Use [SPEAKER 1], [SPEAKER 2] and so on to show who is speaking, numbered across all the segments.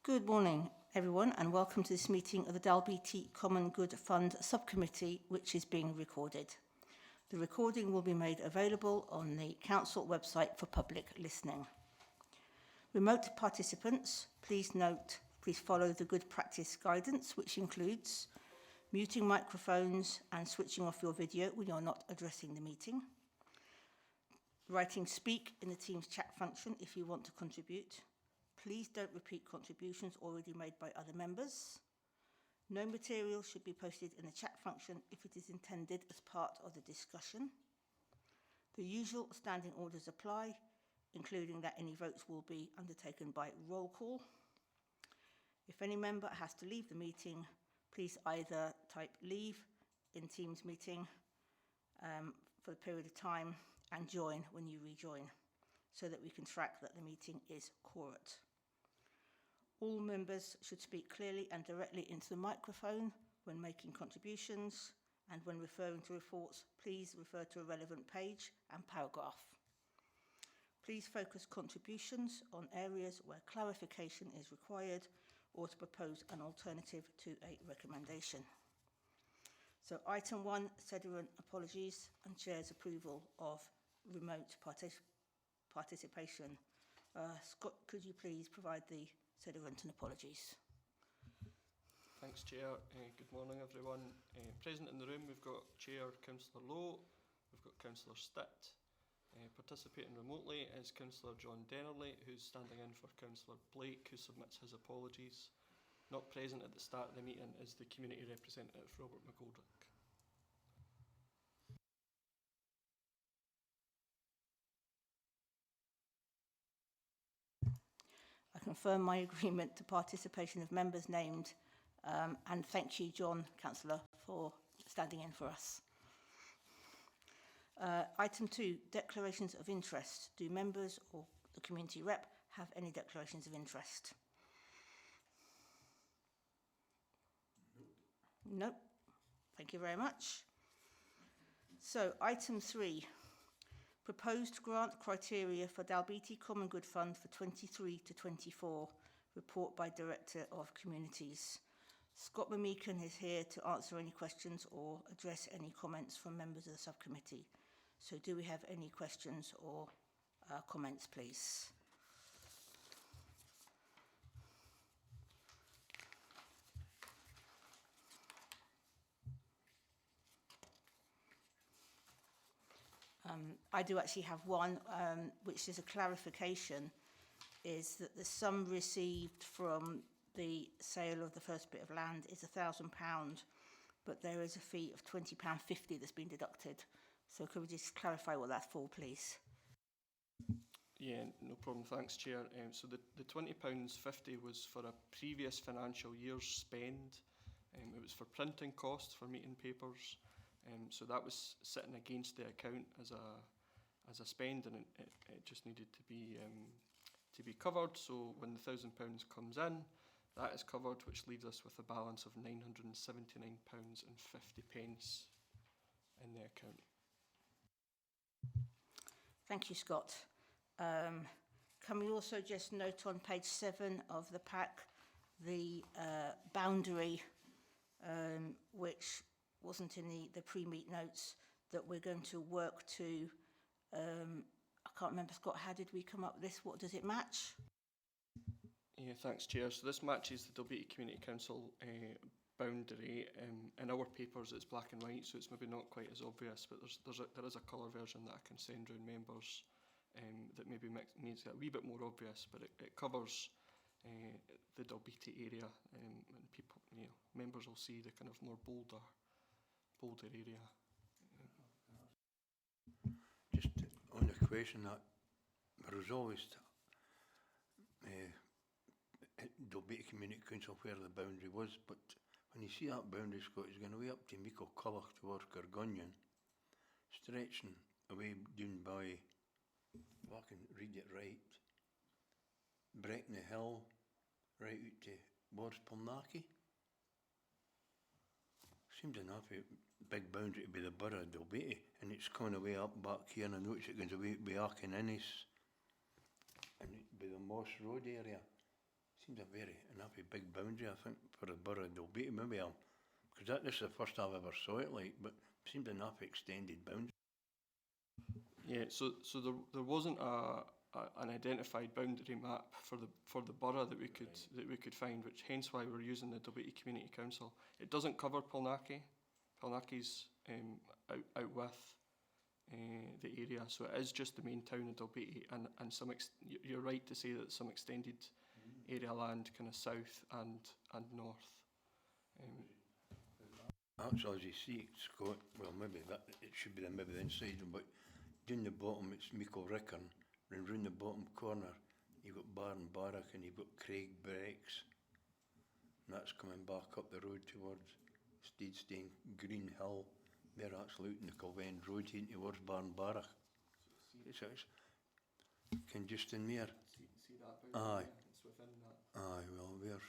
[SPEAKER 1] Good morning, everyone, and welcome to this meeting of the Dalbeattie Common Good Fund Subcommittee, which is being recorded. The recording will be made available on the Council website for public listening. Remote participants, please follow the good practice guidance, which includes muting microphones and switching off your video when you're not addressing the meeting. Writing speak in the Teams chat function if you want to contribute. Please don't repeat contributions already made by other members. No material should be posted in the chat function if it is intended as part of the discussion. The usual standing orders apply, including that any votes will be undertaken by roll call. If any member has to leave the meeting, please either type leave in Teams meeting for a period of time and join when you rejoin, so that we can track that the meeting is quorate. All members should speak clearly and directly into the microphone when making contributions, and when referring to reports, please refer to a relevant page and paragraph. Please focus contributions on areas where clarification is required or to propose an alternative to a recommendation. So item 1, Sediment apologies and Chair's approval of remote participation. Scott, could you please provide the sediment and apologies?
[SPEAKER 2] Thanks, Chair. Good morning, everyone. Present in the room, we've got Chair Councillor Lowe, we've got Councillor Stitt. Participating remotely is Councillor John Dennerley, who's standing in for Councillor Blake, who submits his apologies. Not present at the start of the meeting is the Community Representative, Robert McGoldrick.
[SPEAKER 1] I confirm my agreement to participation of members named, and thank you, John, Councillor, for standing in for us. Item 2, declarations of interest. Do members or the community rep have any declarations of interest? Nope. Thank you very much. So, item 3. Proposed grant criteria for Dalbeattie Common Good Fund for 23 to 24. Report by Director of Communities. Scott Mamican is here to answer any questions or address any comments from members of the subcommittee. So do we have any questions or comments, please? I do actually have one, which is a clarification, is that the sum received from the sale of the first bit of land is £1,000, but there is a fee of £20.50 that's been deducted. So could we just clarify what that's for, please?
[SPEAKER 2] Yeah, no problem. Thanks, Chair. So the £20.50 was for a previous financial year's spend. It was for printing costs for meeting papers. So that was sitting against the account as a spend, and it just needed to be covered. So when the £1,000 comes in, that is covered, which leaves us with a balance of £979.50 in the account.
[SPEAKER 1] Thank you, Scott. Can we also just note on page 7 of the pack the boundary, which wasn't in the pre-meet notes, that we're going to work to, I can't remember, Scott, how did we come up with this? What does it match?
[SPEAKER 2] Yeah, thanks, Chair. So this matches the Dalbeattie Community Council boundary. In our papers it's black and white, so it's maybe not quite as obvious, but there is a colour version that I can send round members that maybe needs it a wee bit more obvious, but it covers the Dalbeattie area, and people, members will see the kind of more bolder area.
[SPEAKER 3] Just on the question that there was always Dalbeattie Community Council where the boundary was, but when you see that boundary, Scott, it's going away up to Meikle Culloch towards Gargunnion, stretching away down by, if I can read it right, Breckney Hill, right out to towards Pulnaki. Seems enough a big boundary to be the borough of Dalbeattie, and it's gone away up back here, and I notice it goes away by Arkin Innes and by the Moss Road area. seems a very enough big boundary, I think, for the borough of Dalbeattie, maybe because this is the first I've ever saw it, like, but it seemed enough extended boundary.
[SPEAKER 2] Yeah, so there wasn't an identified boundary map for the borough that we could find, which hence why we're using the Dalbeattie Community Council. It doesn't cover Palnackie. Palnackie's out with the area, so it is just the main town of Dalbeattie, and you're right to say that some extended area land kind of south and north.
[SPEAKER 3] Actually, as you see, Scott, well, maybe it should be maybe the inside, but down the bottom it's Meikle Rickern, and round the bottom corner you've got Barn Barrack and you've got Craig Brecks, and that's coming back up the road towards Steedstein, Green Hill. They're actually out in the Culvend Road heading towards Barn Barrack. It's can just in there.
[SPEAKER 2] See that
[SPEAKER 3] Aye.
[SPEAKER 2] It's within that.
[SPEAKER 3] Aye, well, we're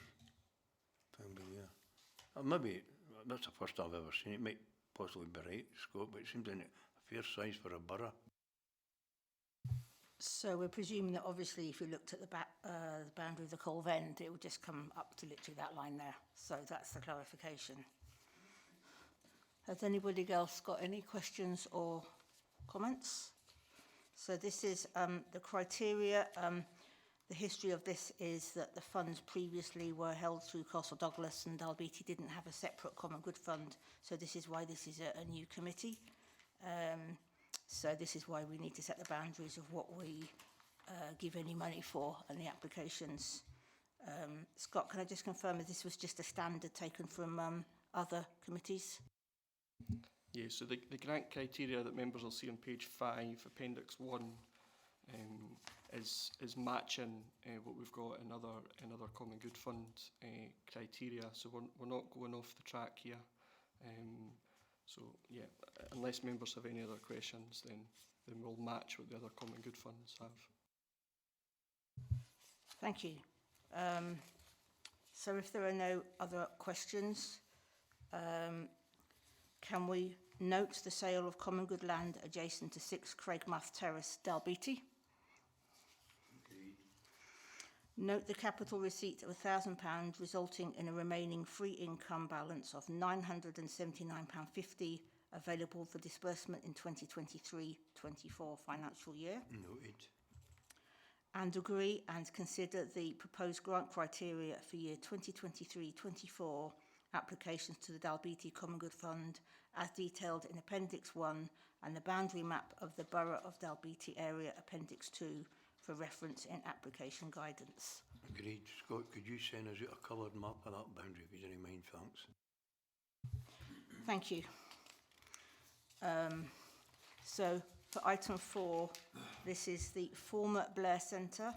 [SPEAKER 3] found there. Maybe that's the first I've ever seen it. Might possibly be right, Scott, but it seems a fair size for a borough.
[SPEAKER 1] So we're presuming that obviously if you looked at the boundary of the Culvend, it would just come up to literally that line there. So that's the clarification. Has anybody else got any questions or comments? So this is the criteria. The history of this is that the funds previously were held through Castle Douglas, and Dalbeattie didn't have a separate common good fund. So this is why this is a new committee. So this is why we need to set the boundaries of what we give any money for and the applications. Scott, can I just confirm that this was just a standard taken from other committees?
[SPEAKER 2] Yeah, so the grant criteria that members will see on page 5, Appendix 1, is matching what we've got in other common good fund criteria. So we're not going off the track here. So yeah, unless members have any other questions, then we'll match what the other common good funds have.
[SPEAKER 1] Thank you. So if there are no other questions, can we note the sale of common good land adjacent to 6 Craigmouth Terrace, Dalbeattie? Note the capital receipt of £1,000 resulting in a remaining free income balance of £979.50 available for disbursement in 2023-24 financial year.
[SPEAKER 3] Noted.
[SPEAKER 1] And agree and consider the proposed grant criteria for year 2023-24 applications to the Dalbeattie Common Good Fund as detailed in Appendix 1 and the boundary map of the Borough of Dalbeattie area Appendix 2 for reference in application guidance.
[SPEAKER 3] Agreed. Scott, could you send us out a coloured map of that boundary, if you don't mind, thanks.
[SPEAKER 1] Thank you. So for item 4, this is the former Blair Centre,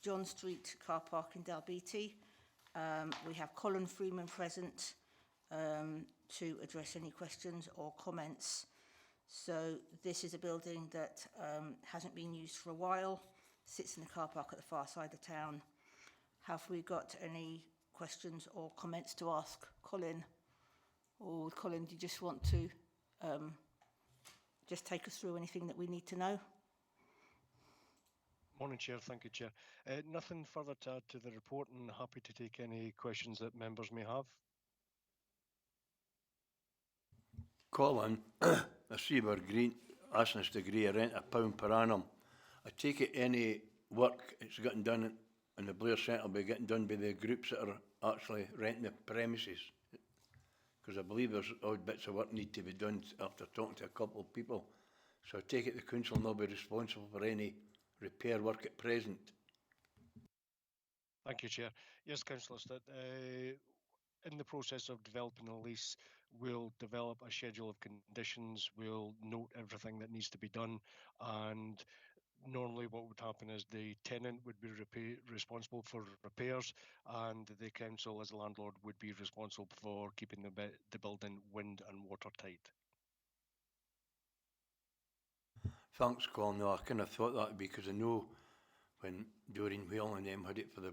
[SPEAKER 1] John Street car park in Dalbeattie. We have Colin Freeman present to address any questions or comments. So this is a building that hasn't been used for a while, sits in the car park at the far side of town. Have we got any questions or comments to ask Colin? Or Colin, do you just want to just take us through anything that we need to know?
[SPEAKER 4] Morning, Chair. Thank you, Chair. Nothing further to add to the report, and happy to take any questions that members may have.
[SPEAKER 3] Colin, I see we're asking us to agree a rent £1 per annum. I take it any work that's getting done in the Blair Centre will be getting done by the groups that are actually renting the premises. Because I believe there's odd bits of work need to be done after talking to a couple of people. So I take it the council will not be responsible for any repair work at present.
[SPEAKER 4] Thank you, Chair. Yes, Councillor Stitt. In the process of developing a lease, we'll develop a schedule of conditions, we'll note everything that needs to be done, and normally what would happen is the tenant would be responsible for repairs, and the council as a landlord would be responsible for keeping the building wind and watertight.
[SPEAKER 3] Thanks, Colin. No, I kind of thought that because I know when Doreen Whale and them had it for the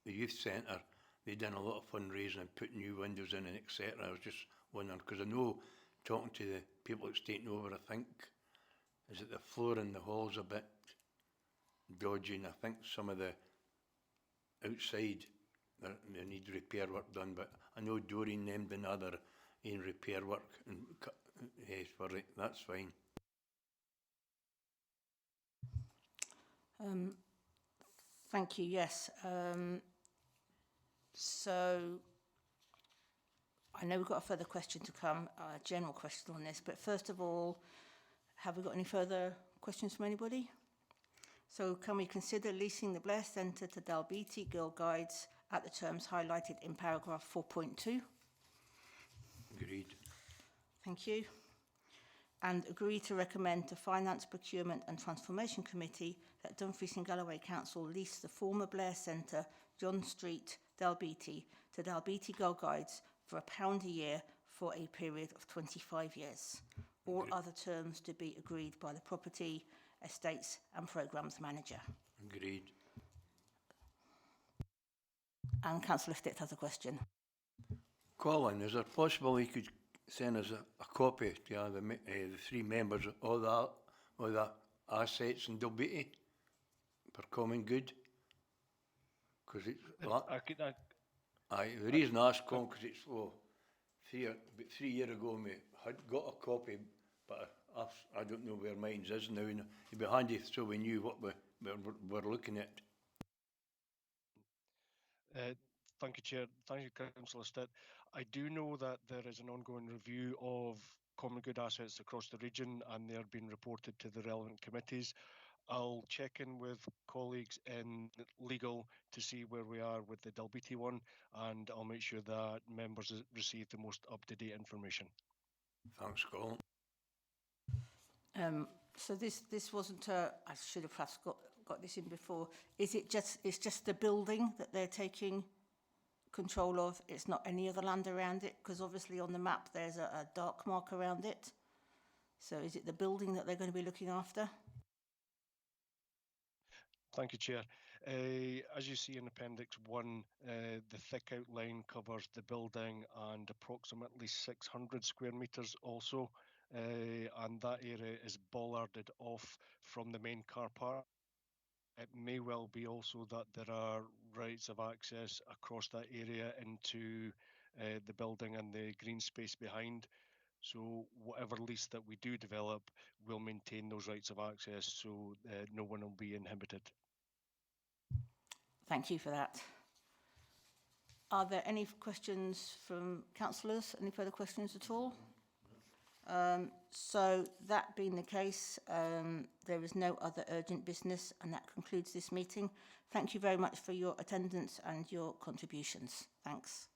[SPEAKER 3] youth centre, they done a lot of fundraising and putting new windows in and etc. I was just wondering, because I know talking to the people that's taken over, I think, is that the floor in the hall's a bit dodgy, and I think some of the outside they need repair work done, but I know Doreen named another in repair work, and yes, for it, that's fine.
[SPEAKER 1] Thank you, yes. So I know we've got a further question to come, a general question on this, but first of all, have we got any further questions from anybody? So can we consider leasing the Blair Centre to Dalbeattie Girl Guides at the terms highlighted in paragraph 4.2?
[SPEAKER 3] Agreed.
[SPEAKER 1] Thank you. And agree to recommend to Finance, Procurement and Transformation Committee that Dumfries and Galloway Council lease the former Blair Centre, John Street, Dalbeattie, to Dalbeattie Girl Guides for £1 a year for a period of 25 years. All other terms to be agreed by the Property, Estates and Programmes Manager.
[SPEAKER 3] Agreed.
[SPEAKER 1] And Councillor Stitt has a question.
[SPEAKER 3] Colin, is it possible you could send us a copy to the three members of all the assets in Dalbeattie for common good? Because it's the reason I ask Colin, because it's about 3 years ago me had got a copy, but I don't know where mine is now, and it'd be handy so we knew what we're looking at.
[SPEAKER 4] Thank you, Chair. Thank you, Councillor Stitt. I do know that there is an ongoing review of common good assets across the region, and they are being reported to the relevant committees. I'll check in with colleagues in legal to see where we are with the Dalbeattie one, and I'll make sure that members receive the most up-to-date information.
[SPEAKER 3] Thanks, Colin.
[SPEAKER 1] So this wasn't I should have perhaps got this in before. Is it just the building that they're taking control of? It's not any other land around it? Because obviously on the map there's a dark mark around it. So is it the building that they're going to be looking after?
[SPEAKER 4] Thank you, Chair. As you see in Appendix 1, the thick outline covers the building and approximately 600 square metres also, and that area is bollarded off from the main car park. It may well be also that there are rights of access across that area into the building and the green space behind. So whatever lease that we do develop will maintain those rights of access, so no one will be inhibited.
[SPEAKER 1] Thank you for that. Are there any questions from councillors? Any further questions at all? So that being the case, there is no other urgent business, and that concludes this meeting. Thank you very much for your attendance and your contributions. Thanks.